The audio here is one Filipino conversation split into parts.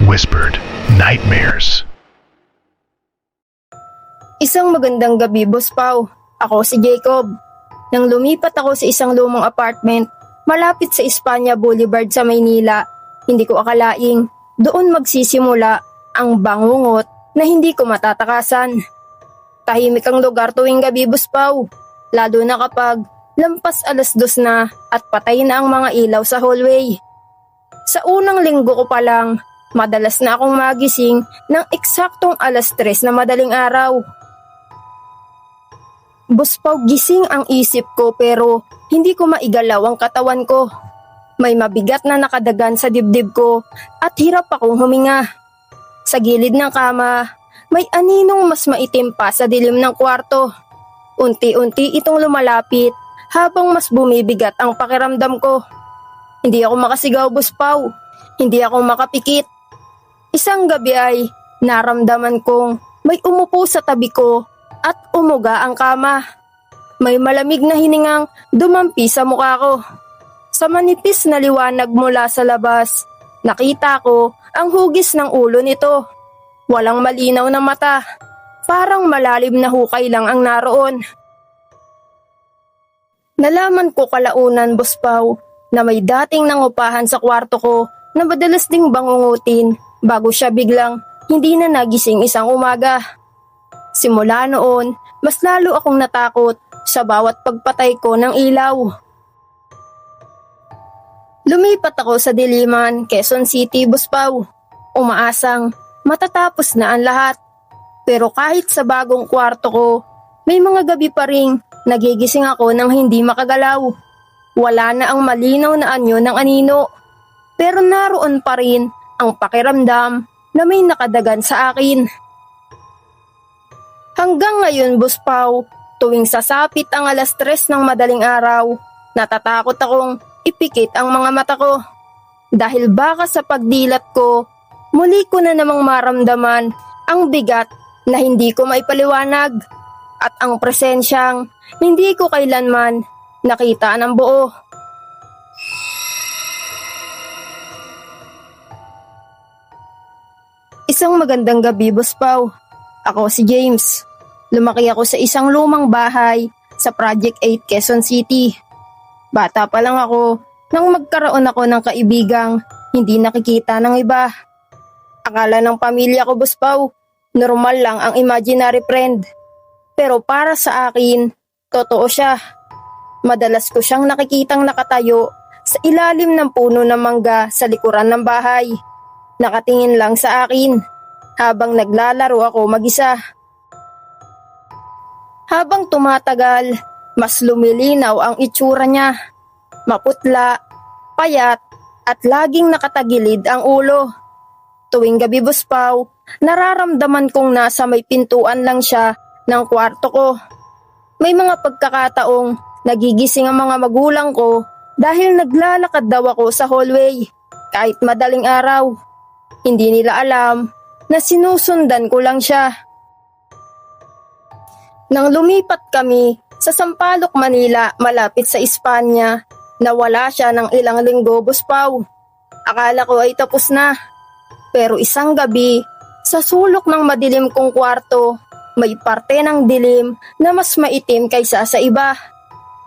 whispered nightmares. Isang magandang gabi, Boss Pau. Ako si Jacob. Nang lumipat ako sa isang lumang apartment malapit sa Espanya Boulevard sa Maynila, hindi ko akalaing doon magsisimula ang bangungot na hindi ko matatakasan. Tahimik ang lugar tuwing gabi, Boss Pau, lalo na kapag lampas 2:00 na at patay na ang mga ilaw sa hallway. Sa unang linggo ko pa lang, madalas na akong magising ng eksaktong 3:00 na madaling araw. Boss Pau, gising ang isip ko pero hindi ko maigalaw ang katawan ko. May mabigat na nakadagan sa dibdib ko at hirap akong huminga. Sa gilid ng kama, may aninong mas maitim pa sa dilim ng kwarto. Unti-unti itong lumalapit habang mas bumibigat ang pakiramdam ko. Hindi ako makasigaw, Boss Pau. Hindi ako makapikit. Isang gabi ay naramdaman kong may umupo sa tabi ko at umuga ang kama. May malamig na hiningang dumampi sa mukha ko. Sa manipis na liwanag mula sa labas, nakita ko ang hugis ng ulo nito. Walang malinaw na mata. Parang malalim na hukay lang ang naroon. Nalaman ko kalaunan, Boss Pau, na may dating nangupahan sa kwarto ko na madalas ding bangungutin bago siya biglang hindi na nagising isang umaga. Simula noon, mas lalo akong natakot sa bawat pagpatay ko ng ilaw. Lumipat ako sa Diliman, Quezon City, Boss Pau. Umaasang matatapos na ang lahat. Pero kahit sa bagong kwarto ko, may mga gabi pa ring nagigising ako nang hindi makagalaw. Wala na ang malinaw na anyo ng anino. Pero naroon pa rin ang pakiramdam na may nakadagan sa akin. Hanggang ngayon, Boss Pau, tuwing sasapit ang 3:00 ng madaling araw, natatakot akong ipikit ang mga mata ko. Dahil baka sa pagdilat ko, muli ko na namang maramdaman ang bigat na hindi ko maipaliwanag at ang presensyang hindi ko kailanman nakita ng buo. Isang magandang gabi, Boss Pau. Ako si James. Lumaki ako sa isang lumang bahay sa Project 8, Quezon City. Bata pa lang ako nang magkaroon ako ng kaibigang hindi nakikita ng iba. Akala ng pamilya ko, Boss Pau, normal lang ang imaginary friend. Pero para sa akin, totoo siya. Madalas ko siyang nakikitang nakatayo sa ilalim ng puno ng mangga sa likuran ng bahay. Nakatingin lang sa akin habang naglalaro ako mag-isa. Habang tumatagal, mas lumilinaw ang itsura niya. Maputla, payat, at laging nakatagilid ang ulo. Tuwing gabi, Boss Pau, nararamdaman kong nasa may pintuan lang siya ng kwarto ko. May mga pagkakataong nagigising ang mga magulang ko dahil naglalakad daw ako sa hallway kahit madaling araw. Hindi nila alam na sinusundan ko lang siya. Nang lumipat kami sa Sampaloc, Manila, malapit sa Espanya, nawala siya ng ilang linggo, Boss Pau. Akala ko ay tapos na. Pero isang gabi, sa sulok ng madilim kong kwarto, may parte ng dilim na mas maitim kaysa sa iba.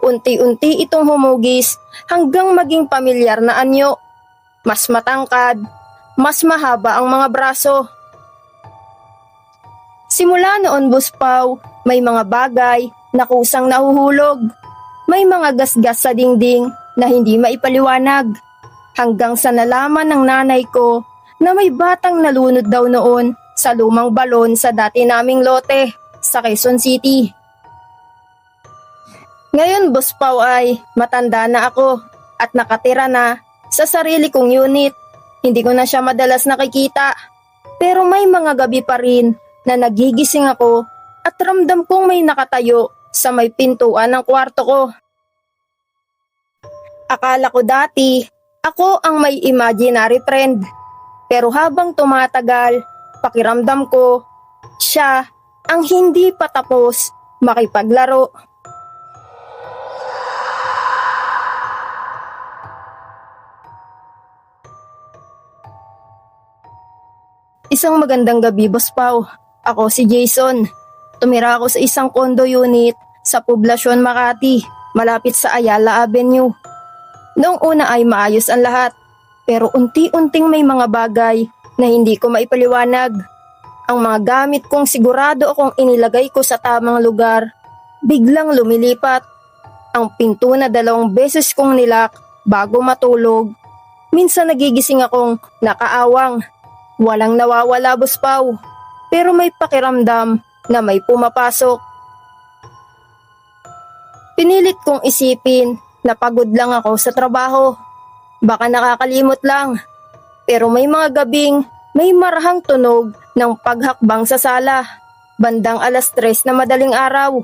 Unti-unti itong humugis hanggang maging pamilyar na anyo. Mas matangkad, mas mahaba ang mga braso. Simula noon, Boss Pau, may mga bagay na kusang nahuhulog. May mga gasgas sa dingding na hindi maipaliwanag. Hanggang sa nalaman ng nanay ko na may batang nalunod daw noon sa lumang balon sa dati naming lote sa Quezon City. Ngayon, Boss Pau, ay matanda na ako at nakatira na sa sarili kong unit. Hindi ko na siya madalas nakikita. Pero may mga gabi pa rin na nagigising ako at ramdam kong may nakatayo sa may pintuan ng kwarto ko. Akala ko dati, ako ang may imaginary friend. Pero habang tumatagal, pakiramdam ko, siya ang hindi pa tapos makipaglaro. Isang magandang gabi, Boss Pao. Ako si Jason. Tumira ako sa isang condo unit sa Poblacion, Makati, malapit sa Ayala Avenue. Noong una ay maayos ang lahat, pero unti-unting may mga bagay na hindi ko maipaliwanag. Ang mga gamit kong sigurado akong inilagay ko sa tamang lugar, biglang lumilipat. Ang pinto na 2 beses kong nilak bago matulog. Minsan nagigising akong nakaawang. Walang nawawala, Boss Pao, pero may pakiramdam na may pumapasok. Pinilit kong isipin na pagod lang ako sa trabaho. Baka nakakalimot lang. Pero may mga gabing may marahang tunog ng paghakbang sa sala. Bandang 3:00 na madaling araw.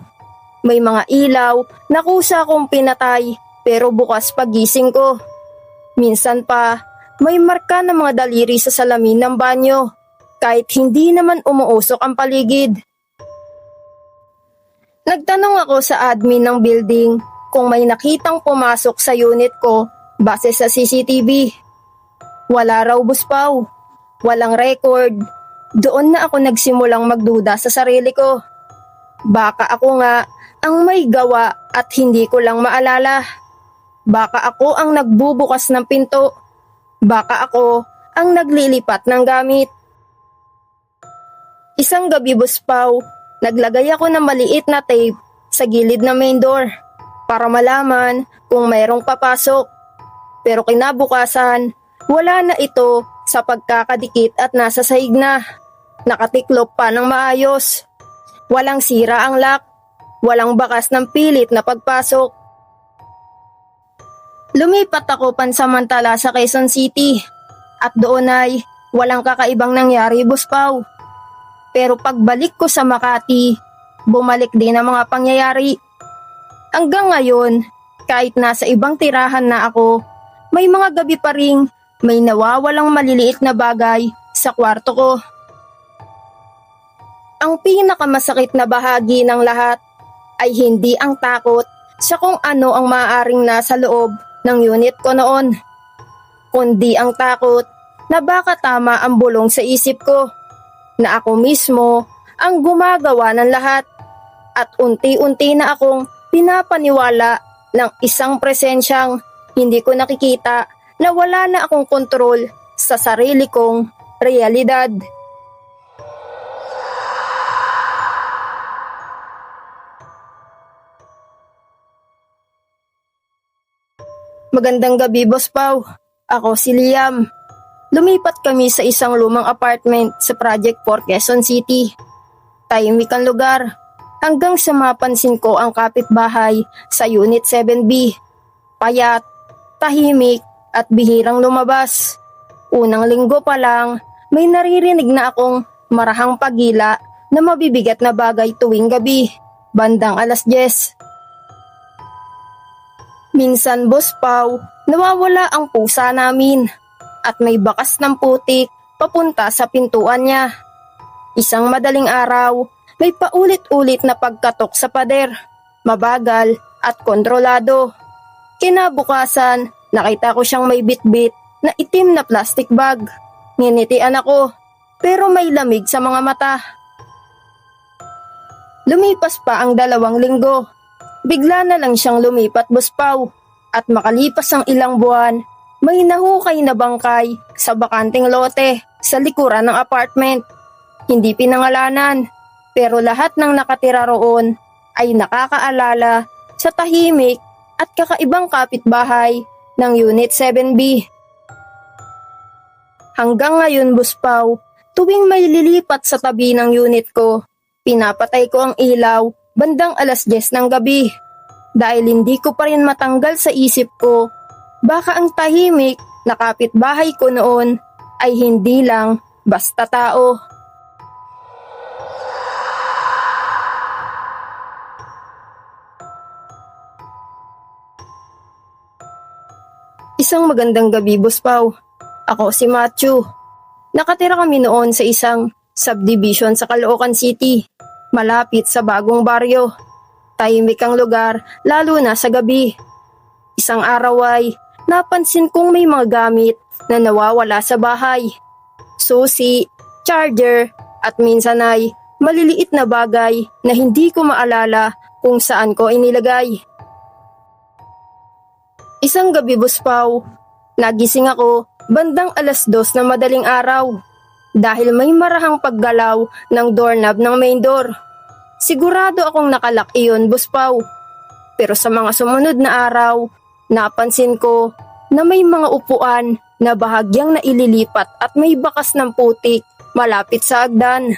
May mga ilaw na kusa kong pinatay pero bukas pagising ko. Minsan pa, may marka ng mga daliri sa salamin ng banyo kahit hindi naman umuusok ang paligid. Nagtanong ako sa admin ng building kung may nakitang pumasok sa unit ko base sa CCTV. Wala raw, Boss Pao. Walang record. Doon na ako nagsimulang magduda sa sarili ko. Baka ako nga ang may gawa at hindi ko lang maalala. Baka ako ang nagbubukas ng pinto. Baka ako ang naglilipat ng gamit. Isang gabi, Boss Pao, naglagay ako ng maliit na tape sa gilid ng main door para malaman kung mayroong papasok. Pero kinabukasan, wala na ito sa pagkakadikit at nasa sahig na. Nakatiklop pa ng maayos. Walang sira ang lock. Walang bakas ng pilit na pagpasok. Lumipat ako pansamantala sa Quezon City at doon ay walang kakaibang nangyari, Boss Pao. Pero pagbalik ko sa Makati, bumalik din ang mga pangyayari. Hanggang ngayon, kahit nasa ibang tirahan na ako, may mga gabi pa ring may nawawalang maliliit na bagay sa kwarto ko. Ang pinakamasakit na bahagi ng lahat ay hindi ang takot sa kung ano ang maaaring nasa loob ng unit ko noon, kundi ang takot na baka tama ang bulong sa isip ko, na ako mismo ang gumagawa ng lahat at unti-unti na akong pinapaniwala ng isang presensyang hindi ko nakikita na wala na akong kontrol sa sarili kong realidad. Magandang gabi, Boss Pao. Ako si Liam. Lumipat kami sa isang lumang apartment sa Project 4, Quezon City. Tahimik ang lugar hanggang sa mapansin ko ang kapitbahay sa Unit 7B. Payat, tahimik at bihirang lumabas. Unang linggo pa lang, may naririnig na akong marahang pagila na mabibigat na bagay tuwing gabi, bandang 10:00. Minsan, Boss Pao, nawawala ang pusa namin at may bakas ng putik papunta sa pintuan niya. Isang madaling araw, may paulit-ulit na pagkatok sa pader, mabagal at kontrolado. Kinabukasan, nakita ko siyang may bitbit na itim na plastic bag. Nginitian ako, pero may lamig sa mga mata. Lumipas pa ang 2 linggo. Bigla na lang siyang lumipat, Boss Pao, at makalipas ang ilang buwan, may nahukay na bangkay sa bakanting lote sa likuran ng apartment. Hindi pinangalanan, pero lahat ng nakatira roon ay nakakaalala sa tahimik at kakaibang kapitbahay ng Unit 7B. Hanggang ngayon, Boss Pao, tuwing may lilipat sa tabi ng unit ko, pinapatay ko ang ilaw bandang 10:00 ng gabi dahil hindi ko pa rin matanggal sa isip ko baka ang tahimik na kapitbahay ko noon ay hindi lang basta tao. Isang magandang gabi, Boss Pao. Ako si Matthew. Nakatira kami noon sa isang subdivision sa Caloocan City, malapit sa bagong baryo. Tahimik ang lugar, lalo na sa gabi. Isang araw ay napansin kong may mga gamit na nawawala sa bahay. Susi, charger, at minsan ay maliliit na bagay na hindi ko maalala kung saan ko inilagay. Isang gabi, Boss Pao, nagising ako bandang 2:00 na madaling araw dahil may marahang paggalaw ng doorknob ng main door. Sigurado akong nakalak iyon, Boss Pao. Pero sa mga sumunod na araw, napansin ko na may mga upuan na bahagyang naililipat at may bakas ng putik malapit sa hagdan.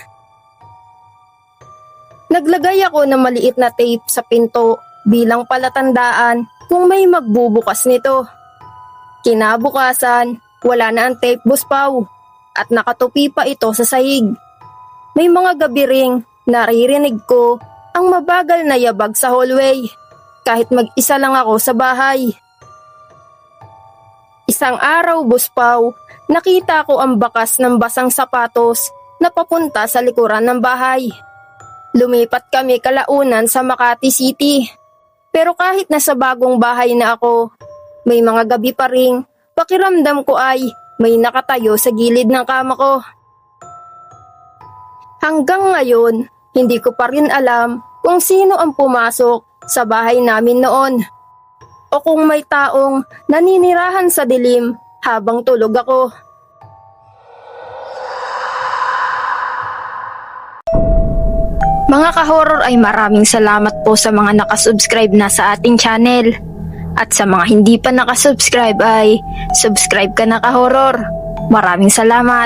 Naglagay ako ng maliit na tape sa pinto bilang palatandaan kung may magbubukas nito. Kinabukasan, wala na ang tape, Boss Pao, at nakatupi pa ito sa sahig. May mga gabi ring naririnig ko ang mabagal na yabag sa hallway kahit mag-isa lang ako sa bahay. Isang araw, Boss Pao, nakita ko ang bakas ng basang sapatos na papunta sa likuran ng bahay. Lumipat kami kalaunan sa Makati City. Pero kahit nasa bagong bahay na ako, may mga gabi pa ring pakiramdam ko ay may nakatayo sa gilid ng kama ko. Hanggang ngayon, hindi ko pa rin alam kung sino ang pumasok sa bahay namin noon o kung may taong naninirahan sa dilim habang tulog ako. Mga ka-horror, ay maraming salamat po sa mga nakasubscribe na sa ating channel. At sa mga hindi pa nakasubscribe ay subscribe ka na, ka-horror. Maraming salamat.